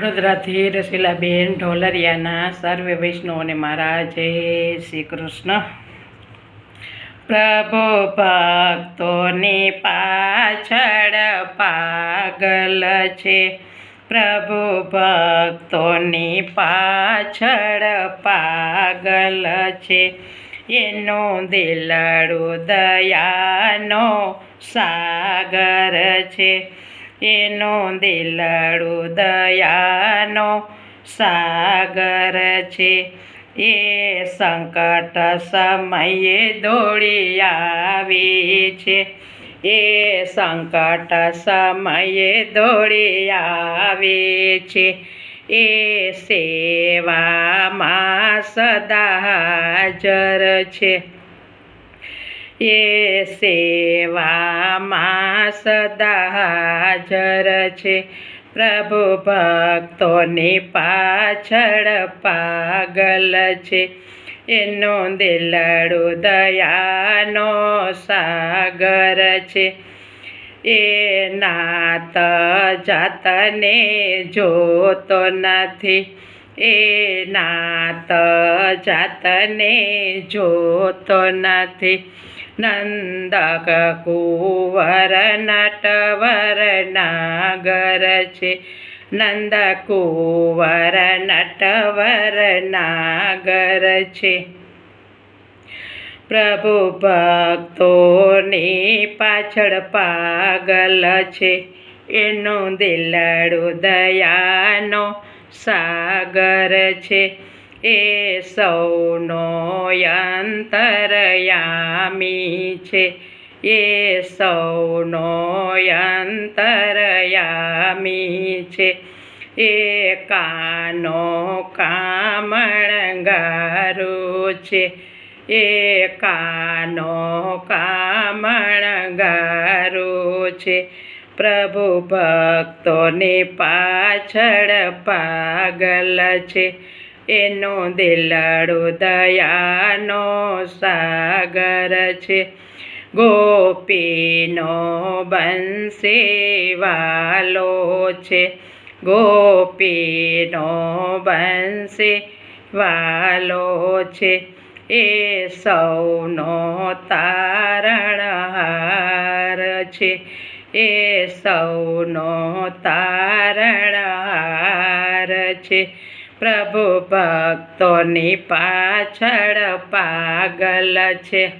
વડોદરાથી રસીલાબેન ઢોલરિયાના સર્વે વૈષ્ણવોને મારા જય શ્રી કૃષ્ણ. પ્રભુ ભક્તોની પાછળ પાગલ છે, પ્રભુ ભક્તોની પાછળ પાગલ છે. એનું દિલડું દયાનો સાગર છે, એનું દિલડું દયાનો સાગર છે. એ સંકટ સમયે દોડી આવી છે, એ સંકટ સમયે દોડી આવે છે. એ સેવામાં સદા હાજર છે, એ સેવામાં સદા હાજર છે. પ્રભુ ભક્તોની પાછળ પાગલ છે, એનું દિલડું દયાનો સાગર છે. એ નાત જાતને જોતો નથી, એ નાત જાતને જોતો નથી. નંદક કુંવર નટવર નાગર છે, નંદ કુંવર નટવર નાગર છે. પ્રભુ ભક્તોની પાછળ પાગલ છે, એનું દિલડું દયાનો સાગર છે. એ સૌનો અંતરયામી છે, એ સૌનો અંતરયામી છે. એ કાનો કામણગારું છે, એ કાનો કામણગારું છે. પ્રભુ ભક્તોની પાછળ પાગલ છે, એનું દિલડું દયાનો સાગર છે. ગોપીનો બંસી વાલો છે, ગોપીનો બંસી વાલો છે. એ સૌનો તારણહાર છે, એ સૌનો તારણહાર છે. પ્રભુ ભક્તોની પાછળ પાગલ છે,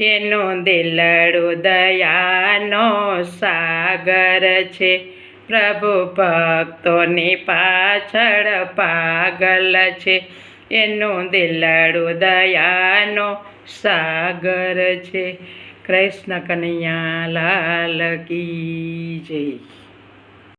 એનું દિલડું દયાનો સાગર છે. પ્રભુ ભક્તોની પાછળ પાગલ છે, એનું દિલડું દયાનો સાગર છે. કૃષ્ણ કનૈયા લાલ કી જય.